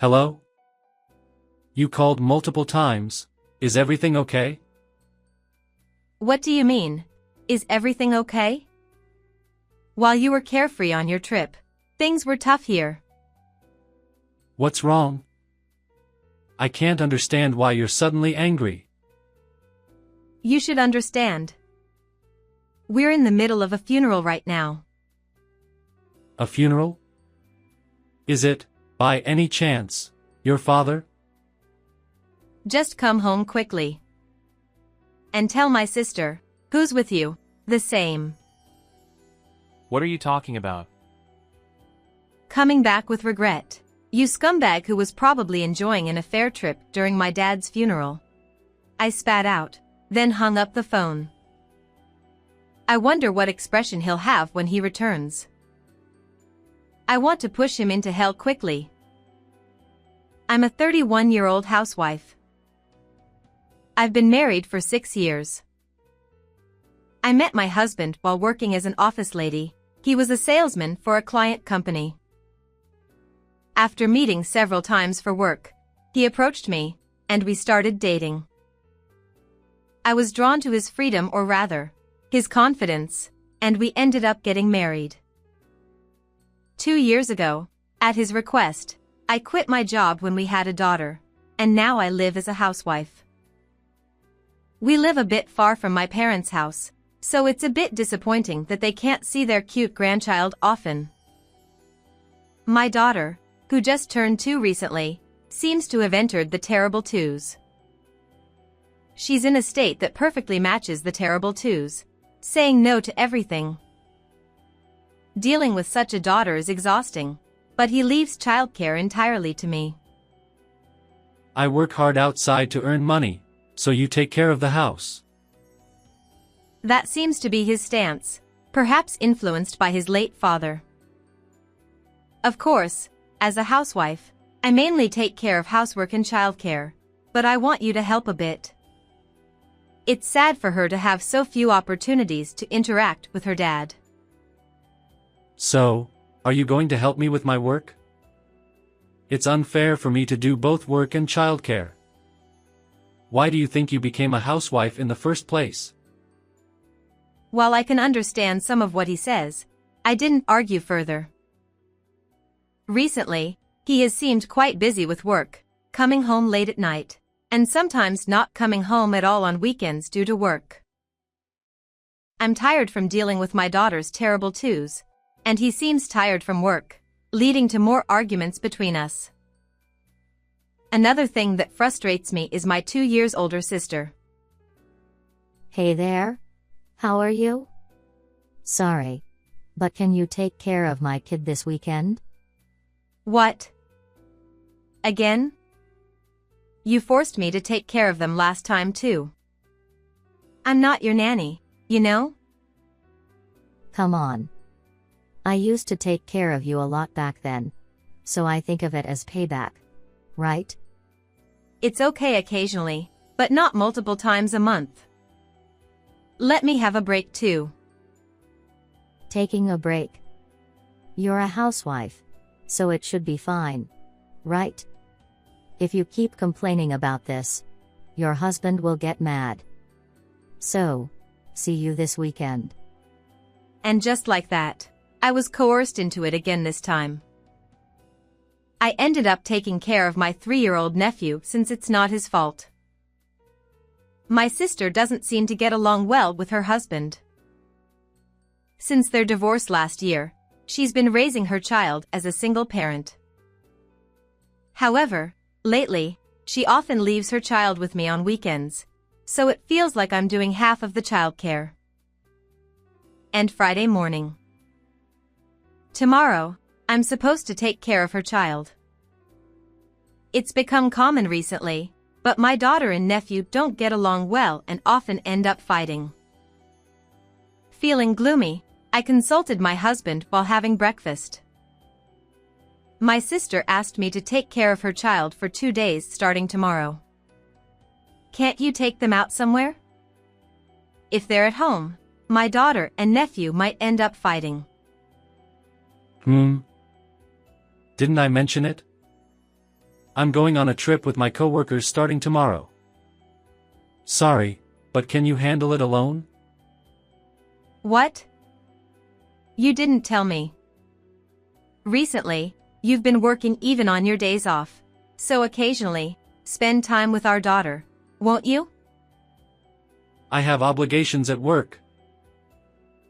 Hello? You called multiple times. Is everything okay? What do you mean? Is everything okay? While you were carefree on your trip, things were tough here. What's wrong? I can't understand why you're suddenly angry. You should understand. We're in the middle of a funeral right now. A funeral? Is it, by any chance, your father? Just come home quickly. And tell my sister, who's with you, the same. What are you talking about? Coming back with regret. You scumbag who was probably enjoying an affair trip during my dad's funeral. I spat out, then hung up the phone. I wonder what expression he'll have when he returns. I want to push him into hell quickly. I'm a 31-year-old housewife. I've been married for 6 years. I met my husband while working as an office lady. He was a salesman for a client company. After meeting several times for work, he approached me, and we started dating. I was drawn to his freedom, or rather, his confidence, and we ended up getting married. 2 years ago, at his request, I quit my job when we had a daughter, and now I live as a housewife. We live a bit far from my parents' house, so it's a bit disappointing that they can't see their cute grandchild often. My daughter, who just turned 2 recently, seems to have entered the terrible 2s. She's in a state that perfectly matches the terrible 2s, saying no to everything. Dealing with such a daughter is exhausting, but he leaves childcare entirely to me. I work hard outside to earn money, so you take care of the house. That seems to be his stance, perhaps influenced by his late father. Of course, as a housewife, I mainly take care of housework and childcare, but I want you to help a bit. It's sad for her to have so few opportunities to interact with her dad. So, are you going to help me with my work? It's unfair for me to do both work and childcare. Why do you think you became a housewife in the first place? While I can understand some of what he says, I didn't argue further. Recently, he has seemed quite busy with work, coming home late at night, and sometimes not coming home at all on weekends due to work. I'm tired from dealing with my daughter's terrible 2s, and he seems tired from work, leading to more arguments between us. Another thing that frustrates me is my 2 years older sister. Hey there. How are you? Sorry, but can you take care of my kid this weekend? What? Again? You forced me to take care of them last time too. I'm not your nanny, you know? Come on. I used to take care of you a lot back then, so I think of it as payback, right? It's okay occasionally, but not multiple times a month. Let me have a break too. Taking a break. You're a housewife, so it should be fine, right? If you keep complaining about this, your husband will get mad. So, see you this weekend. And just like that, I was coerced into it again this time. I ended up taking care of my 3-year-old nephew since it's not his fault. My sister doesn't seem to get along well with her husband. Since their divorce last year, she's been raising her child as a single parent. However, lately, she often leaves her child with me on weekends, so it feels like I'm doing half of the childcare. And Friday morning. Tomorrow, I'm supposed to take care of her child. It's become common recently, but my daughter and nephew don't get along well and often end up fighting. Feeling gloomy, I consulted my husband while having breakfast. My sister asked me to take care of her child for 2 days starting tomorrow. Can't you take them out somewhere? If they're at home, my daughter and nephew might end up fighting. Didn't I mention it? I'm going on a trip with my coworkers starting tomorrow. Sorry, but can you handle it alone? What? You didn't tell me. Recently, you've been working even on your days off. So occasionally, spend time with our daughter, won't you? I have obligations at work.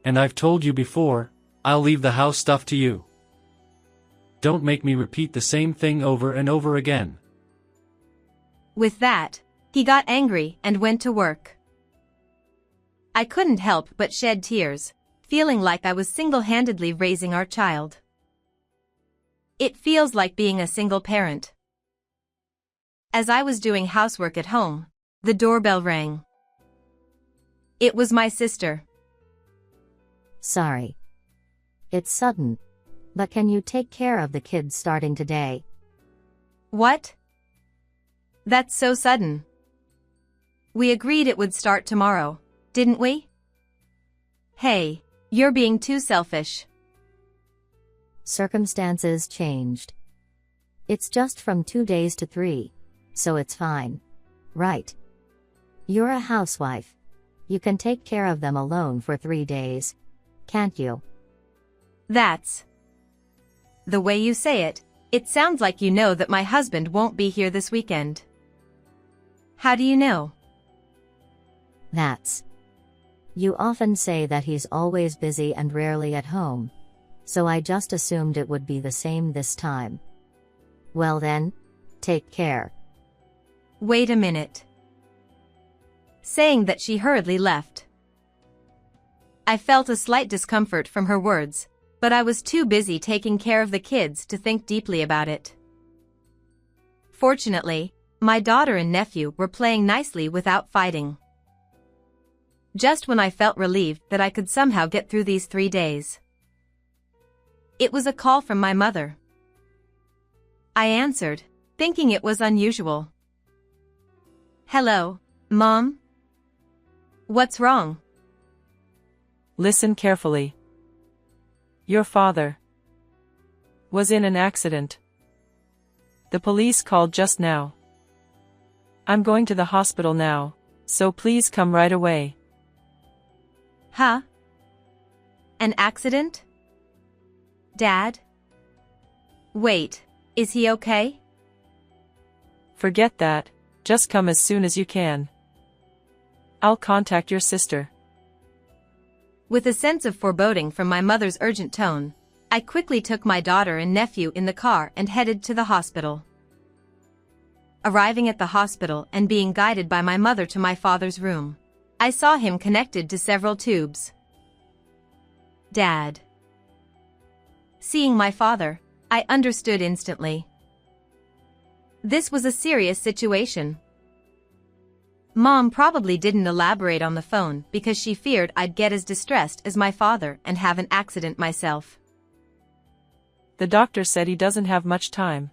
And I've told you before, I'll leave the house stuff to you. Don't make me repeat the same thing over and over again. With that, he got angry and went to work. I couldn't help but shed tears, feeling like I was single-handedly raising our child. It feels like being a single parent. As I was doing housework at home, the doorbell rang. It was my sister. Sorry. It's sudden. But can you take care of the kids starting today? What? That's so sudden. We agreed it would start tomorrow, didn't we? Hey, you're being too selfish. Circumstances changed. It's just from 2 days to 3. So it's fine. Right. You're a housewife. You can take care of them alone for 3 days. Can't you? That's... The way you say it, it sounds like you know that my husband won't be here this weekend. How do you know? That's... You often say that he's always busy and rarely at home. So I just assumed it would be the same this time. Well then, take care. Wait a minute. Saying that, she hurriedly left. I felt a slight discomfort from her words, but I was too busy taking care of the kids to think deeply about it. Fortunately, my daughter and nephew were playing nicely without fighting. Just when I felt relieved that I could somehow get through these 3 days. It was a call from my mother. I answered, thinking it was unusual. Hello, Mom? What's wrong? Listen carefully. Your father was in an accident. The police called just now. I'm going to the hospital now, so please come right away. Huh? An accident? Dad? Wait, is he okay? Forget that, just come as soon as you can. I'll contact your sister. With a sense of foreboding from my mother's urgent tone, I quickly took my daughter and nephew in the car and headed to the hospital. Arriving at the hospital and being guided by my mother to my father's room, I saw him connected to several tubes. Dad. Seeing my father, I understood instantly. This was a serious situation. Mom probably didn't elaborate on the phone because she feared I'd get as distressed as my father and have an accident myself. The doctor said he doesn't have much time.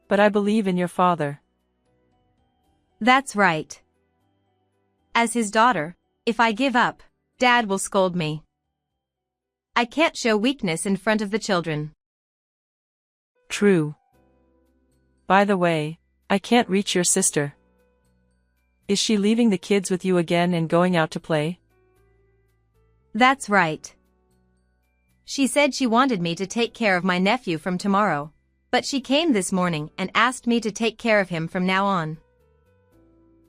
But I believe in your father. That's right. As his daughter, if I give up, Dad will scold me. I can't show weakness in front of the children. True. By the way, I can't reach your sister. Is she leaving the kids with you again and going out to play? That's right. She said she wanted me to take care of my nephew from tomorrow, but she came this morning and asked me to take care of him from now on.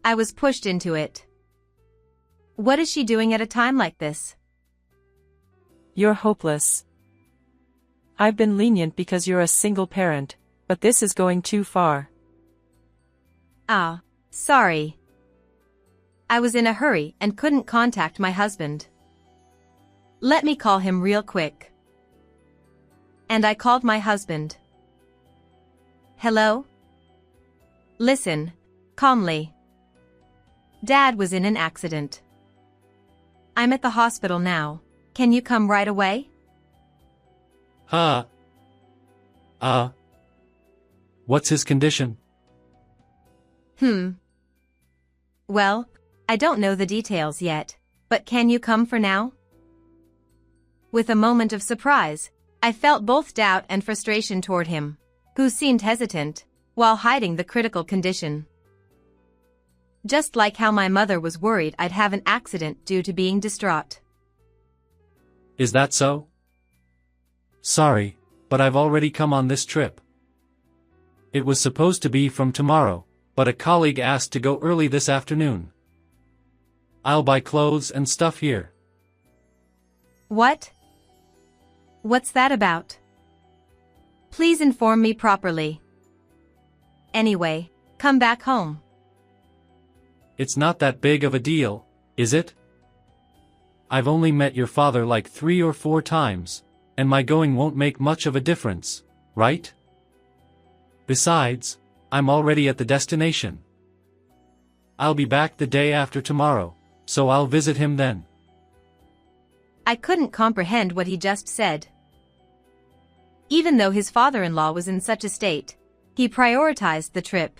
I was pushed into it. What is she doing at a time like this? You're hopeless. I've been lenient because you're a single parent, but this is going too far. Ah, sorry. I was in a hurry and couldn't contact my husband. Let me call him real quick. And I called my husband. Hello? Listen, calmly. Dad was in an accident. I'm at the hospital now. Can you come right away? What's his condition? Well, I don't know the details yet, but can you come for now? With a moment of surprise, I felt both doubt and frustration toward him, who seemed hesitant, while hiding the critical condition. Just like how my mother was worried I'd have an accident due to being distraught. Is that so? Sorry, but I've already come on this trip. It was supposed to be from tomorrow, but a colleague asked to go early this afternoon. I'll buy clothes and stuff here. What? What's that about? Please inform me properly. Anyway, come back home. It's not that big of a deal, is it? I've only met your father like 3 or 4 times, and my going won't make much of a difference, right? Besides, I'm already at the destination. I'll be back the day after tomorrow, so I'll visit him then. I couldn't comprehend what he just said. Even though his father-in-law was in such a state, he prioritized the trip.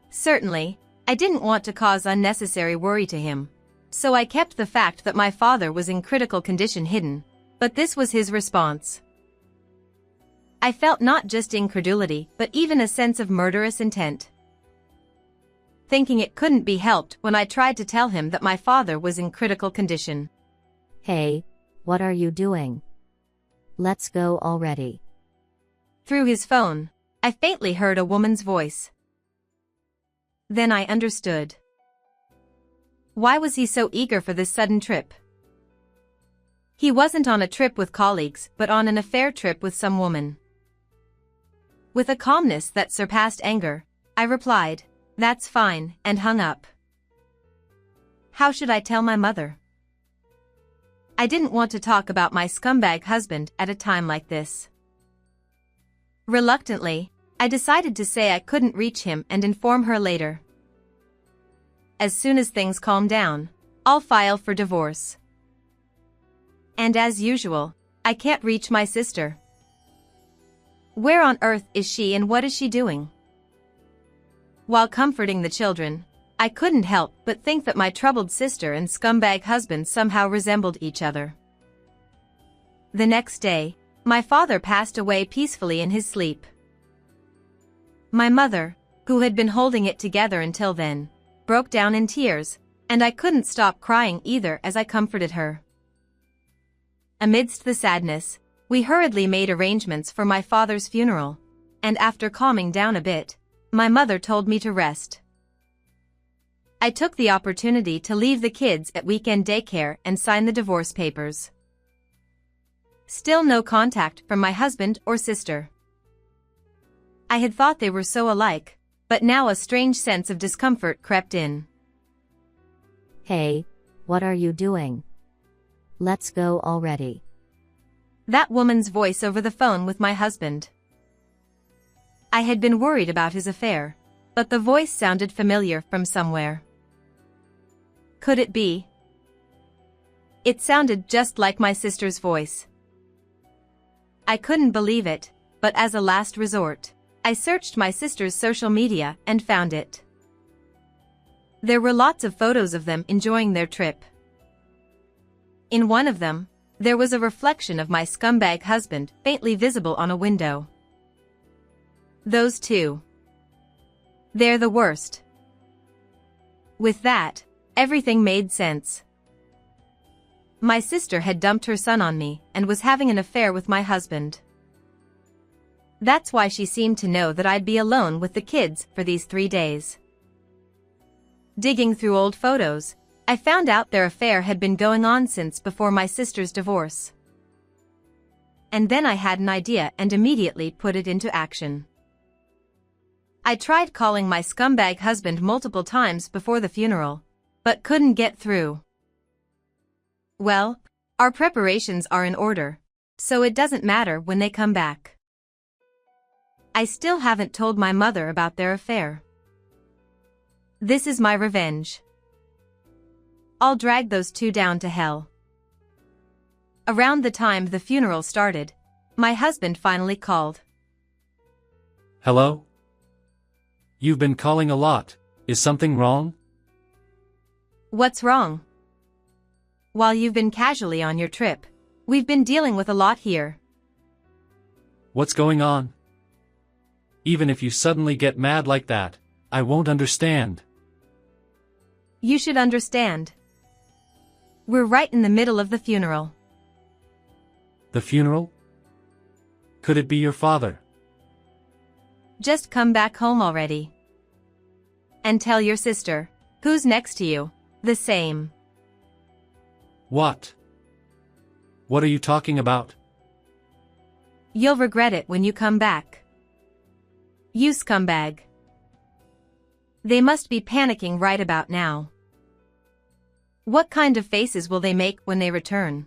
Certainly, I didn't want to cause unnecessary worry to him, so I kept the fact that my father was in critical condition hidden, but this was his response. I felt not just incredulity but even a sense of murderous intent. Thinking it couldn't be helped when I tried to tell him that my father was in critical condition. Hey, what are you doing? Let's go already. Through his phone, I faintly heard a woman's voice. Then I understood. Why was he so eager for this sudden trip? He wasn't on a trip with colleagues but on an affair trip with some woman. With a calmness that surpassed anger, I replied, "That's fine," and hung up. How should I tell my mother? I didn't want to talk about my scumbag husband at a time like this. Reluctantly, I decided to say I couldn't reach him and inform her later. As soon as things calm down, I'll file for divorce. And as usual, I can't reach my sister. Where on earth is she and what is she doing? While comforting the children, I couldn't help but think that my troubled sister and scumbag husband somehow resembled each other. The next day, my father passed away peacefully in his sleep. My mother, who had been holding it together until then, broke down in tears, and I couldn't stop crying either as I comforted her. Amidst the sadness, we hurriedly made arrangements for my father's funeral, and after calming down a bit, my mother told me to rest. I took the opportunity to leave the kids at weekend daycare and sign the divorce papers. Still no contact from my husband or sister. I had thought they were so alike, but now a strange sense of discomfort crept in. Hey, what are you doing? Let's go already. That woman's voice over the phone with my husband. I had been worried about his affair, but the voice sounded familiar from somewhere. Could it be? It sounded just like my sister's voice. I couldn't believe it, but as a last resort, I searched my sister's social media and found it. There were lots of photos of them enjoying their trip. In one of them, there was a reflection of my scumbag husband faintly visible on a window. Those two. They're the worst. With that, everything made sense. My sister had dumped her son on me and was having an affair with my husband. That's why she seemed to know that I'd be alone with the kids for these 3 days. Digging through old photos, I found out their affair had been going on since before my sister's divorce. And then I had an idea and immediately put it into action. I tried calling my scumbag husband multiple times before the funeral, but couldn't get through. Well, our preparations are in order, so it doesn't matter when they come back. I still haven't told my mother about their affair. This is my revenge. I'll drag those two down to hell. Around the time the funeral started, my husband finally called. Hello? You've been calling a lot. Is something wrong? What's wrong? While you've been casually on your trip, we've been dealing with a lot here. What's going on? Even if you suddenly get mad like that, I won't understand. You should understand. We're right in the middle of the funeral. The funeral? Could it be your father? Just come back home already. And tell your sister, who's next to you, the same. What? What are you talking about? You'll regret it when you come back. You scumbag. They must be panicking right about now. What kind of faces will they make when they return?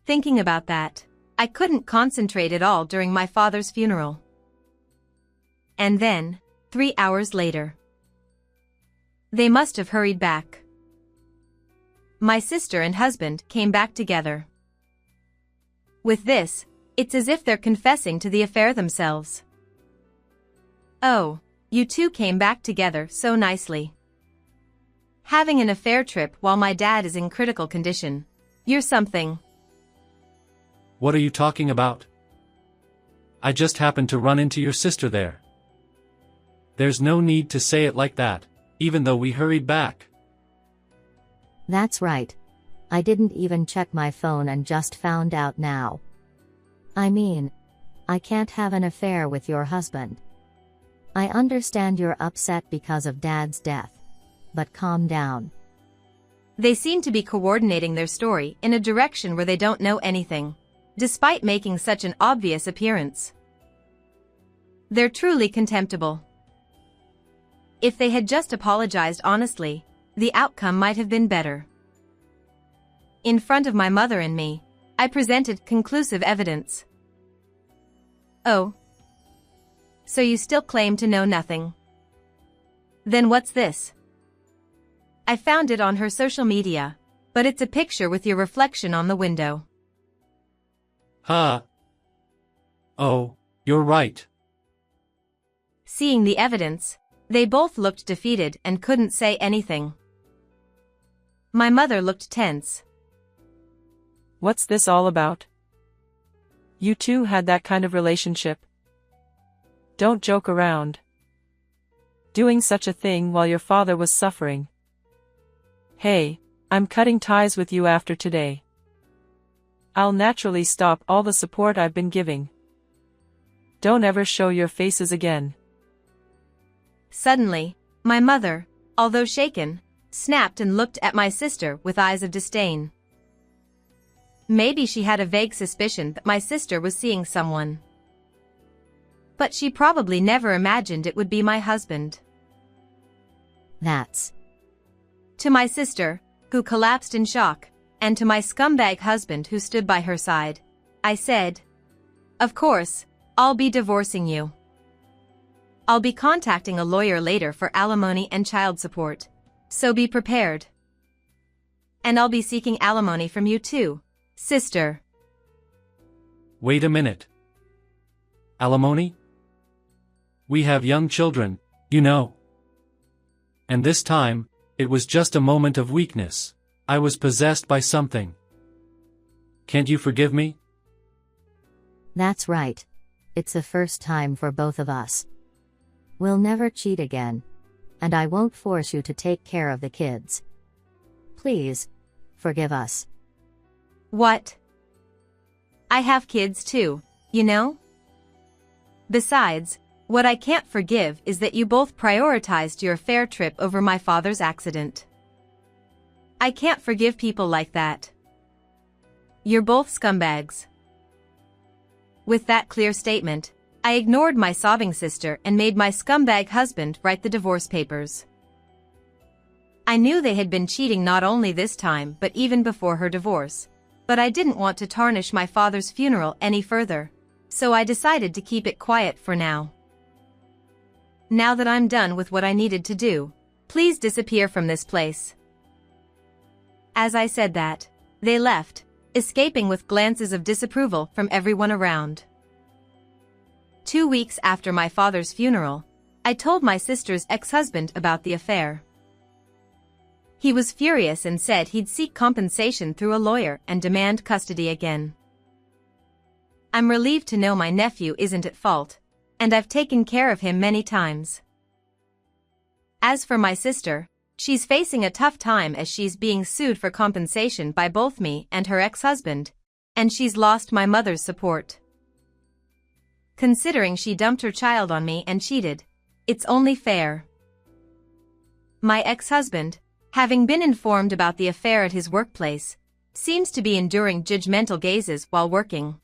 Thinking about that, I couldn't concentrate at all during my father's funeral. And then, 3 hours later, they must have hurried back. My sister and husband came back together. With this, it's as if they're confessing to the affair themselves. Oh, you two came back together so nicely. Having an affair trip while my dad is in critical condition. You're something. What are you talking about? I just happened to run into your sister there. There's no need to say it like that, even though we hurried back. That's right. I didn't even check my phone and just found out now. I mean, I can't have an affair with your husband. I understand you're upset because of Dad's death. But calm down. They seem to be coordinating their story in a direction where they don't know anything, despite making such an obvious appearance. They're truly contemptible. If they had just apologized honestly, the outcome might have been better. In front of my mother and me, I presented conclusive evidence. Oh. So you still claim to know nothing? Then what's this? I found it on her social media, but it's a picture with your reflection on the window. Huh? Oh, you're right. Seeing the evidence, they both looked defeated and couldn't say anything. My mother looked tense. What's this all about? You two had that kind of relationship. Don't joke around. Doing such a thing while your father was suffering. Hey, I'm cutting ties with you after today. I'll naturally stop all the support I've been giving. Don't ever show your faces again. Suddenly, my mother, although shaken, snapped and looked at my sister with eyes of disdain. Maybe she had a vague suspicion that my sister was seeing someone. But she probably never imagined it would be my husband. That's. To my sister, who collapsed in shock, and to my scumbag husband who stood by her side, I said, "Of course, I'll be divorcing you. I'll be contacting a lawyer later for alimony and child support, so be prepared. And I'll be seeking alimony from you too, sister." Wait a minute. Alimony? We have young children, you know. And this time, it was just a moment of weakness. I was possessed by something. Can't you forgive me? That's right. It's the first time for both of us. We'll never cheat again. And I won't force you to take care of the kids. Please, forgive us. What? I have kids too, you know? Besides, what I can't forgive is that you both prioritized your affair trip over my father's accident. I can't forgive people like that. You're both scumbags. With that clear statement, I ignored my sobbing sister and made my scumbag husband write the divorce papers. I knew they had been cheating not only this time but even before her divorce, but I didn't want to tarnish my father's funeral any further, so I decided to keep it quiet for now. Now that I'm done with what I needed to do, please disappear from this place. As I said that, they left, escaping with glances of disapproval from everyone around. 2 weeks after my father's funeral, I told my sister's ex-husband about the affair. He was furious and said he'd seek compensation through a lawyer and demand custody again. I'm relieved to know my nephew isn't at fault, and I've taken care of him many times. As for my sister, she's facing a tough time as she's being sued for compensation by both me and her ex-husband, and she's lost my mother's support. Considering she dumped her child on me and cheated, it's only fair. My ex-husband, having been informed about the affair at his workplace, seems to be enduring judgmental gazes while working.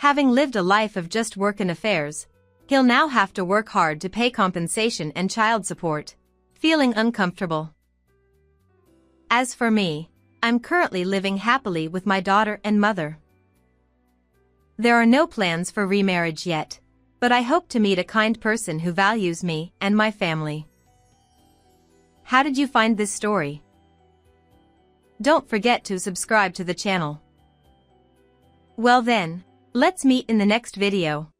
Having lived a life of just work and affairs, he'll now have to work hard to pay compensation and child support, feeling uncomfortable. As for me, I'm currently living happily with my daughter and mother. There are no plans for remarriage yet, but I hope to meet a kind person who values me and my family. How did you find this story? Don't forget to subscribe to the channel. Well then, let's meet in the next video.